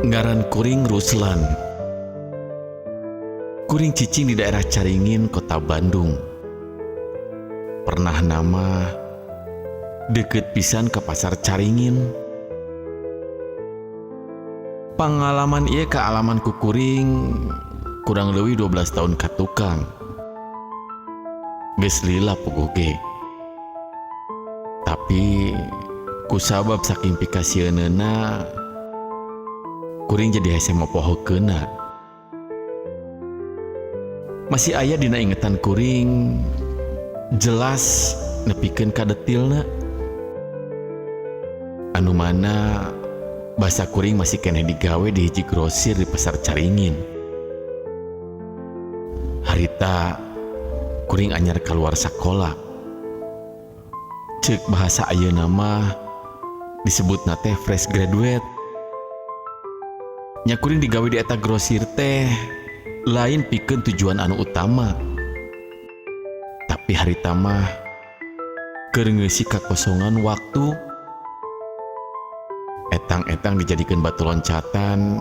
Ngaran kuring Ruslan. Kuring cicing di daerah Caringin, Kota Bandung. Pernah nama deket pisan ke pasar Caringin. Pengalaman ieu ke alaman ku kuring kurang leuwih 12 tahun ka tukang. Geus lila puguh ge. Tapi kusabab saking pikasieunna kuring jadi hese mopohokeunna. Masih aya dina ingetan kuring, jelas nepikeun ka detilna. Anu mana basa kuring masih keneh digawe di hiji grosir di pasar Caringin. Harita kuring anyar keluar sakola. Ceuk bahasa ayeuna mah disebutna teh fresh graduate. Nya kuring digawe di eta grosir teh lain pikeun tujuan anu utama. Tapi harita mah keur ngeusi kakosongan waktu. Etang-etang dijadikeun batu loncatan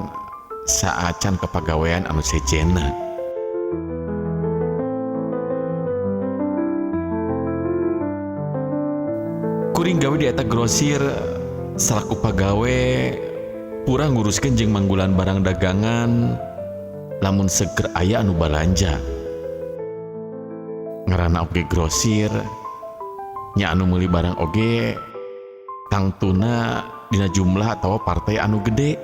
saacan kepagawean anu sejenna. Kuring gawe di eta grosir salaku pagawe pura nguruskeun jeung manggulan barang dagangan lamun seger aya anu balanja. Ngaranna oge grosir nya anu meuli barang oge tangtuna dina jumlah atawa partai anu gede.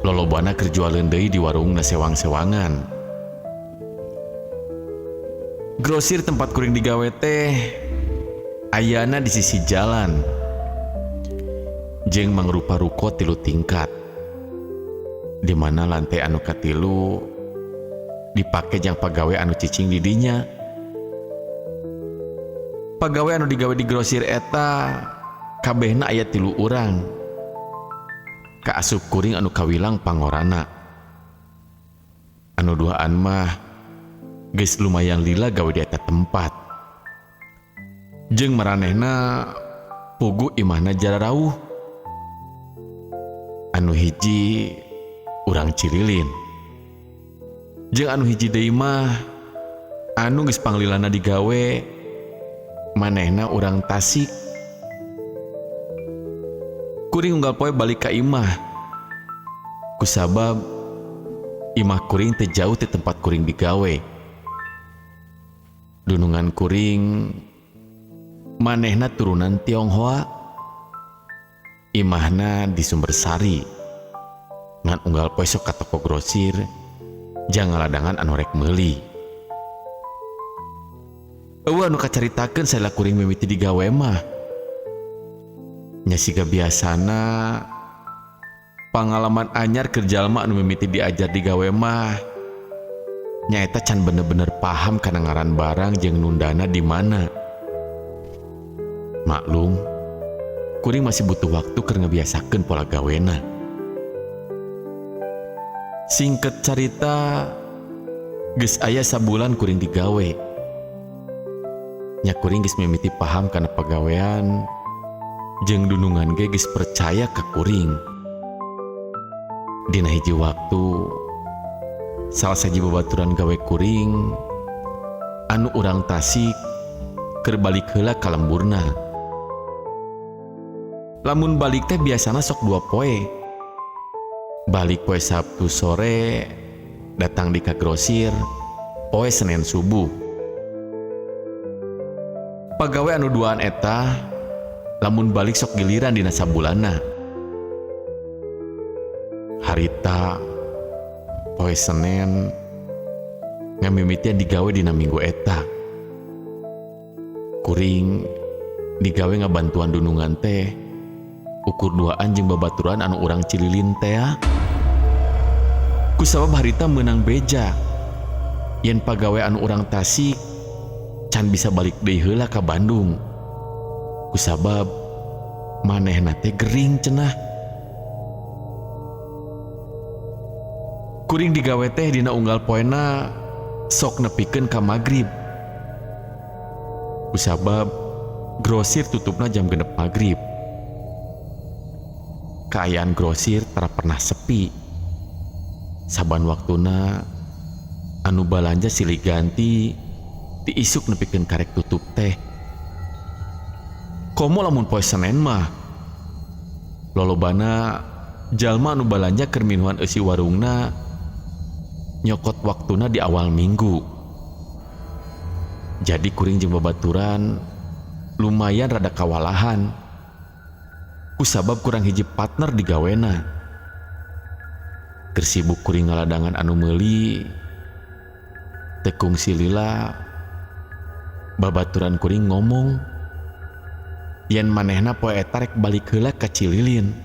Lolobana keur jualeun deui di warungna sewang-sewangan. Grosir tempat kuring digawe teh ayana di sisi jalan. Jeung mangrupa ruko 3 tingkat, di mana lantai anu katilu dipake jang pagawe anu cicing di dinya. Pagawe anu digawe di grosir eta kabehna aya 3 urang. Kaasup kuring anu kawilang pangorana. Anu duaan mah geus lumayan lila gawe di eta tempat. Jeung maranehna pugu imahna jararauh. Anu hiji urang Cililin. Jeung anu hiji deui mah anu geus panglilana digawe manehna urang Tasik. Kuring unggal poe balik ka imah. Kusabab imah kuring teu jauh ti tempat kuring digawe. Dunungan kuring manehna turunan Tionghoa. Imahna di Sumbersari. Ngan unggal poe sok ka toko grosir jang ngaladangan anu rek meuli. Eueuh anu kacaritakeun saela kuring mimiti digawe mah nya siga biasana pangalaman anyar keur jalma anu mimiti diajar digawe mah nyaeta can bener-bener paham kana ngaran barang jeung nundana di mana. Maklum, kuring masih butuh waktu keur ngebiasakeun pola gawena. Singket carita, geus aya sabulan kuring digawe. Nya kuring geus mimiti paham kana pagawean jeung dunungan ge geus percaya ka kuring. Dina hiji waktu salah saji babaturan gawe kuring anu urang Tasik keur balik heula ka lemburna. Lamun balik teh biasana sok 2 poe. Balik poe Sabtu sore, datang di ka grosir poe Senin subuh. Pagawe anu duaan eta lamun balik sok giliran dina sabulana. Harita poe Senin ngamimitian digawe dina minggu eta. Kuring digawe ngabantuan dunungan teh ukur 2an jeung babaturan anu urang Cililin teh. Kusabab harita meunang beja yen pagawe anu urang Tasik can bisa balik deui heula ka Bandung. Kusabab manehna teh gering cenah. Kuring digawe teh dina unggal poena sok nepikeun ka magrib. Kusabab grosir tutupna jam 6 maghrib. keayaan grosir tara pernah sepi. Saban waktuna anu balanja silih ganti diisuk nepikeun karek tutup teh. Komo lamun poe Senen mah lolobana jalma anu balanja keur minuan eusi warungna nyokot waktuna di awal minggu. Jadi kuring jeung babaturan lumayan rada kawalahan kusabab kurang hiji partner di gawena. Keur sibuk kuring ngaladangan anu meuli tekung silila babaturan kuring ngomong yen manehna poe eta rek balik heula ka Cililin.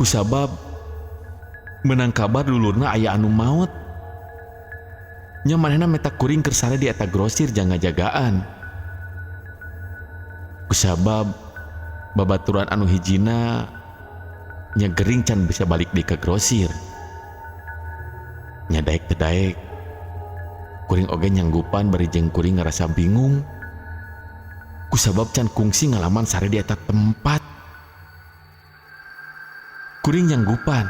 Kusabab menang kabar lulurna aya anu maot. Nya manehna meta kuring keur sare di eta grosir jang ngajagaan. Kusabab babaturan anu hijina nya gering can bisa balik deui ka grosir. Nya daek teu daek kuring oge nyanggupan bari jeung kuring ngarasa bingung kusabab can kungsi ngalaman sare di eta tempat. Kuring nyanggupan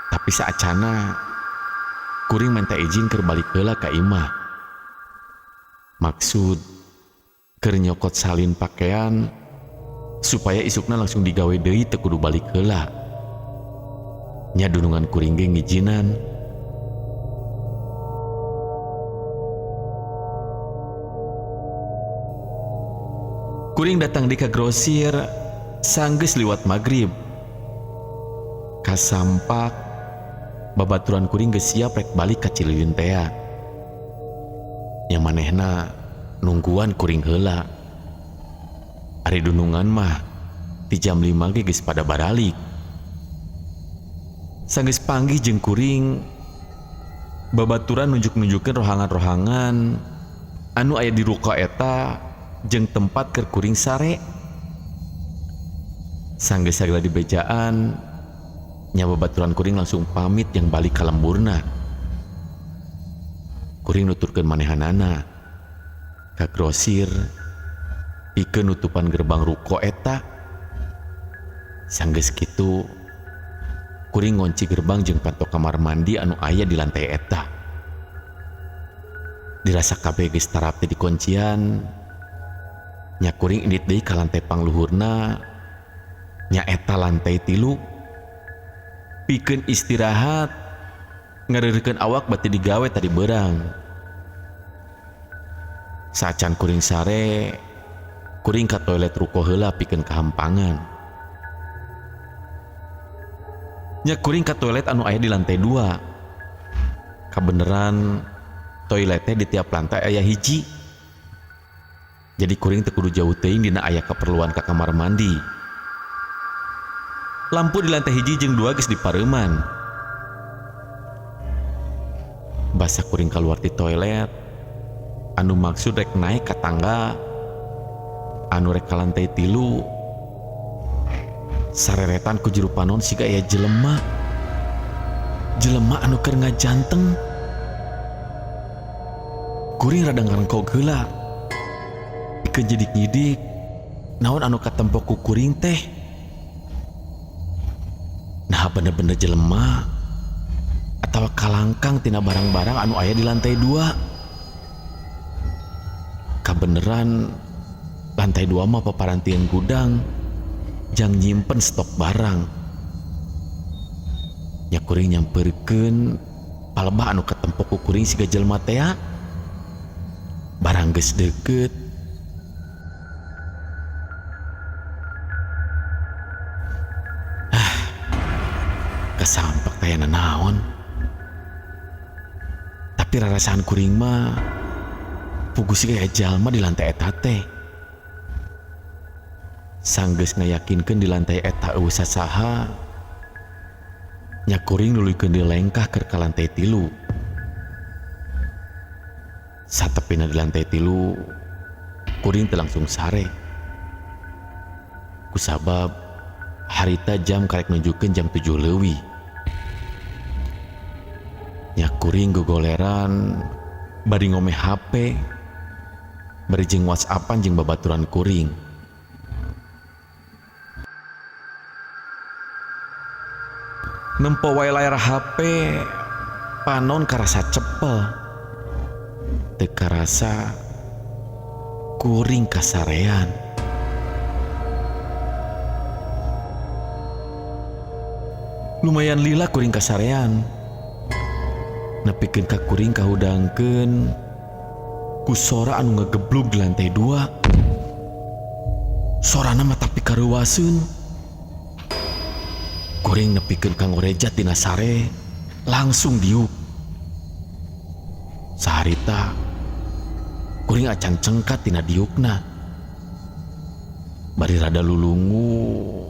tapi saacana kuring minta izin keur balik heula ka imah. Maksud keur nyokot salin pakaian supaya isukna langsung digawe deui teu kudu balik heula. Nya dunungan kuring ge ngijinan. Kuring datang di ka grosir sanggeus liwat magrib. Kasampak babaturan kuring geus siap rek balik ka Cililin teh. Yang manehna nungguan kuring heula. Ari dunungan mah di jam 5 ge geus pada baralik. Sanggeus panggih jeung kuring babaturan nunjuk-nunjukkeun rohangan-rohangan anu aya di ruko eta jeung tempat keur kuring sare. Sanggeus sagala di bejaan nya babaturan kuring langsung pamit yang balik ka lemburna. Kuring nuturkeun manehanana ka grosir pikeun nutupan gerbang ruko eta. Sanggeus kitu kuring ngunci gerbang jeung patok kamar mandi anu aya di lantai eta. Dirasa kabeh geus tarap teh dikuncian nya kuring indit deui ka lantai pangluhurna nya eta lantai 3 pikeun istirahat ngareureukeun awak bati digawe tadi beurang. Saacan kuring sare kuring ka toilet ruko heula pikeun kahampangan. Nya kuring ka toilet anu aya di lantai 2. Kabeneran toiletnya di tiap lantai aya hiji. Jadi kuring teu kudu jauh teuing dina aya keperluan ka kamar mandi. Lampu di lantai hiji jeung 2 geus dipareuman. Basa kuring kaluar ti toilet anu maksud rek naik ka tangga anu rek ka lantai 3. Sareretan ku juru panon siga aya jelema anu keur ngajanteng. Kuring rada ngarengkog heula pikeun nyidik-nyidik naon anu katempo ku kuring teh. Nah bener-bener jelema atawa kalangkang tina barang-barang anu aya di lantai 2. Kabeneran lantai 2 mah paparantieun gudang jang nyimpen stok barang. Nya kuring nyampeurkeun palebah anu katempo ku kuring siga jelema teh. Barang geus deukeut kasampak kaya nanaon. Tapi rarasaan kuring mah puguh siga aya jalma di lantai eta teh. Sanggeus ngayakinkeun di lantai eta eueuh sasaha nya kuring nuluykeun di lengkah keur ka lantai 3. Satepina di lantai 3 kuring teu langsung sare kusabab harita jam karek nunjukkeun jam 7 leuwih. Nya kuring gogoleran bari ngomeh HP bari jeung WhatsAppan jeung babaturan kuring. Nempo wae layar HP panon karasa cepel. Teu karasa kuring kasarean. Lumayan lila kuring kasarean. Nepikeun ka kuring kahudangkeun ku sora anu ngageblug di lantai 2. Sorana mah tapi kareuwaseun. Kuring nepikeun ka ngorejat dina sare langsung diuk. Saharita kuring acan cengkat tina diukna. Bari rada lulungu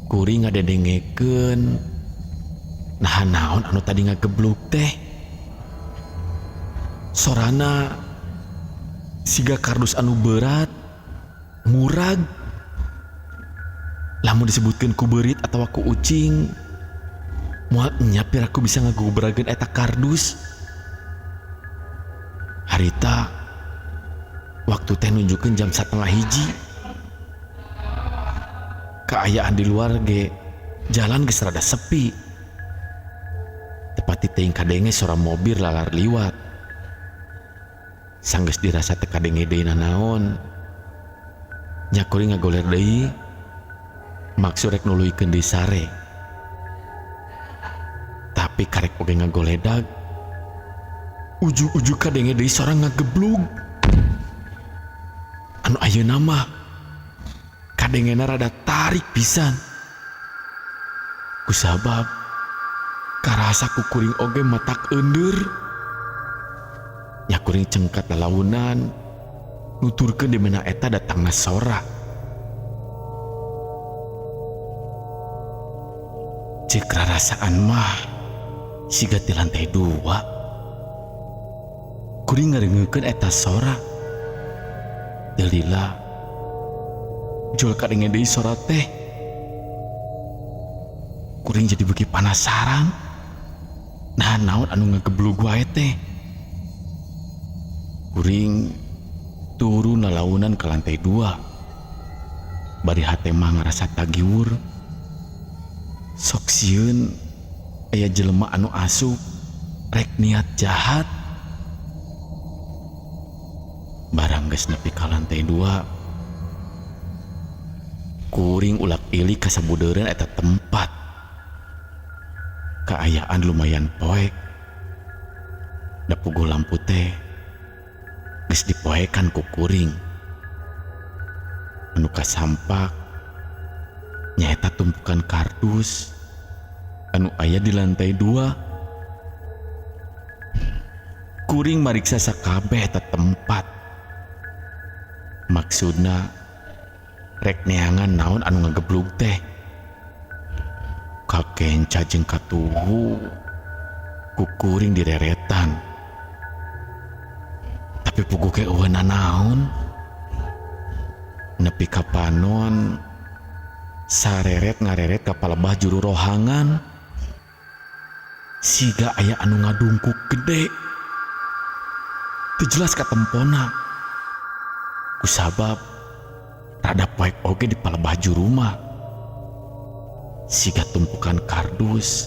kuring ngadedengekeun nah naon anu tadi ngageblug teh. Sorana siga kardus anu berat murag. Lamun disebutkeun ku beurit atawa ku ucing moal nyapir aku bisa ngaguberageun eta kardus. Harita waktu teh nunjukkeun jam 12:30. Kaayaan di luar ge jalan geus rada sepi. Tepati teuing kadenge sora mobil lalar liwat. Sanggeus dirasa teu kadenge deui nanaon. Nya kuring ngagoler deui. Maksud rek nuluykeun deui sare. Tapi karek oge ngagoledag. Ujug-ujug kadenge deui sora ngageblug. Anu ayeuna mah kadengena rada tarik pisan. Kusabab karasa ku kuring oge matak eundur. Nya kuring cengkat lalaunan nuturkeun di mana eta datangna sora. Cek rarasaan mah siga di lantai 2. Kuring ngarengekeun eta sora. Delila jol kadenge deui sora teh. Kuring jadi beuki panasaran. Nah naon anu ngageblug wae teh. Kuring turun lalaunan ke lantai 2. Bari hate mah ngarasa tagiwur. Sok sieun aya jelema anu asup rek niat jahat. Barang geus nepi ka lantai 2, kuring ulak ilik ka sabudeureun eta tempat. Kaayaan lumayan poek. Da puguh lampu teh geus dipoekan ku kuring. Anu kasampak nyaeta tumpukan kardus anu aya di lantai 2. Kuring mariksa sakabeh eta tempat. Maksudna rek neangan naon anu ngageblug teh. Kakenca jeung katuhu ku kuring direretan. Tapi puguh ge eueuh nanaon. Nepi ka panon sareret ngareret ka palebah juru rohangan. Siga aya anu ngadungkuk gede. Teu jelas katempona. Kusabab rada poek oge di palebah juru mah. Siga tumpukan kardus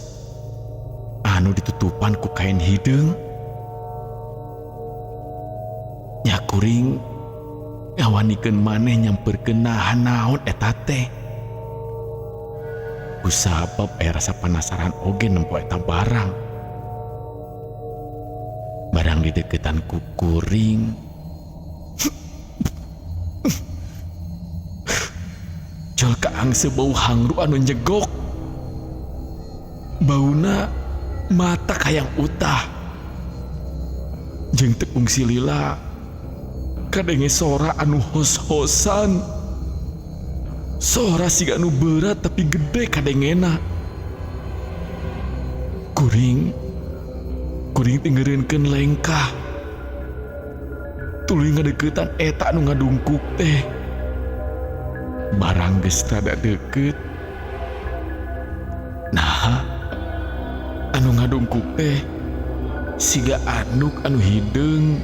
anu ditutupan ku kain hideung. Nya kuring ngawanikeun maneh nyampeurkeun naon eta teh. Kusabab aya rasa penasaran oge nempo eta barang. Barang di deketan ku kuring jol kaangse bau hangru anu njegok. Bauna mata kayang utah. Jeung tepung silila kadenge sora anu hos-hosan. Sora siga anu berat tapi gede kadengena. Kuring tingeureunkeun lengkah. Tuluy ngadeukeutan eta anu ngadungkuk teh. Barang geus rada deukeut. Nah, anu ngadungkuk teh siga anduk anu hideung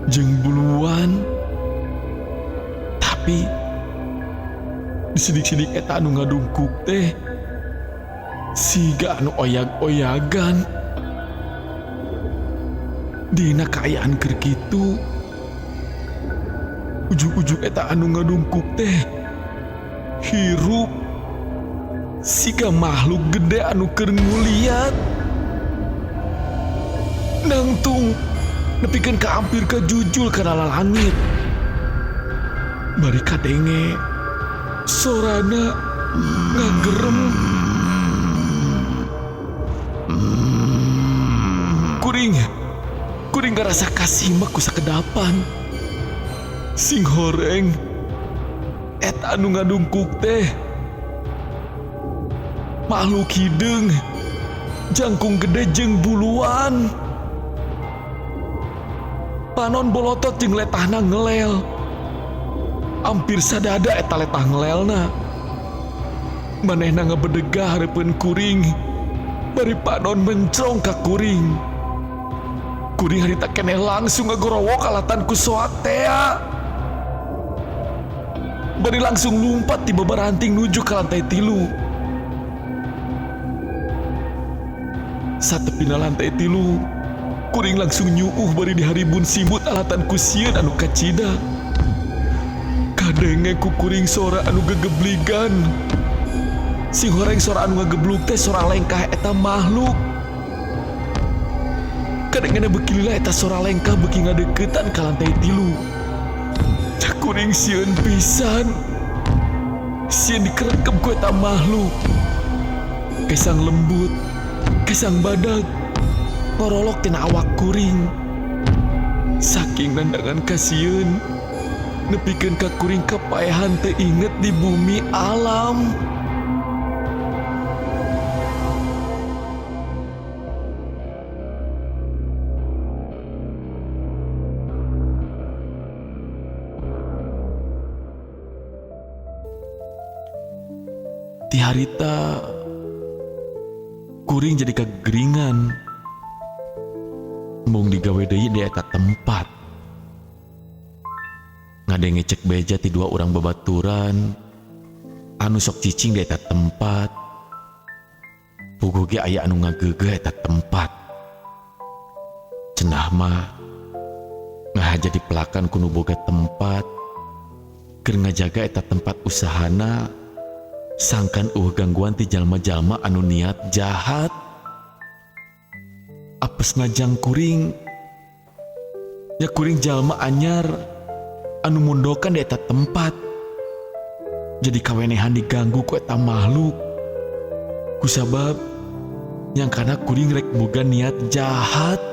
jeung buluan. Tapi di sidik-sidik eta anu ngadungkuk teh siga anu oyag-oyagan. Dina kaayaan keur kitu, ujug-ujug eta anu ngadungkuk teh hirup siga makhluk gede anu keur nguliat. Nangtung nepikeun ka hampir ka jujul kana langit. Bari kadenge sorana ngagerem. Kuring ngarasa kasimak ku sakedapan. Sing horeng eta anu ngadungkuk teh makhluk hideung jangkung gede jeung buluan. Panon bolotot jeung letahna ngelel. Hampir sadada eta letah ngelelna. Manehna ngabedegah hareupeun kuring. Bari panon mencrong ka kuring. Kuring harita keneh langsung ngagorowok alatan ku soak tea. Bari langsung lumpat ti beberanting nuju ke lantai 3. Satepina lantai 3, kuring langsung nyuuh bari diharibun simut alatan ku sieun anu kacida. Kadenge ku kuring sora anu gegebligan. Sing horeng sora anu ngagebluk teh sora lengkah eta makhluk. Kadang-kadang beuki lila eta sora lengkah beuki ngadeuketan ka lantai 3. Kuring sieun pisan. Sieun dikerekep ku eta makhluk. Kesang lembut, kesang badag, ngorolok tina awak kuring. Saking nandangan ka sieun, nepikeun ka kuring kapaehan teu inget di bumi alam. Ti harita kuring jadi kageringan. Mung digawe deui di eta tempat. Ngadenge cek beja ti 2 urang babaturan anu sok cicing di eta tempat. Puguh ge aya anu ngageugeuh eta tempat. Cenah mah ngahaja dipelakan ku nu boga tempat keur ngajaga eta tempat usahana. Sangkan gangguan ti jalma-jalma anu niat jahat. Apes ngajang kuring, nya kuring jalma anyar anu mundokan di eta tempat. Jadi kawenehan diganggu ku eta makhluk. Kusabab nyangkana kuring rek boga niat jahat.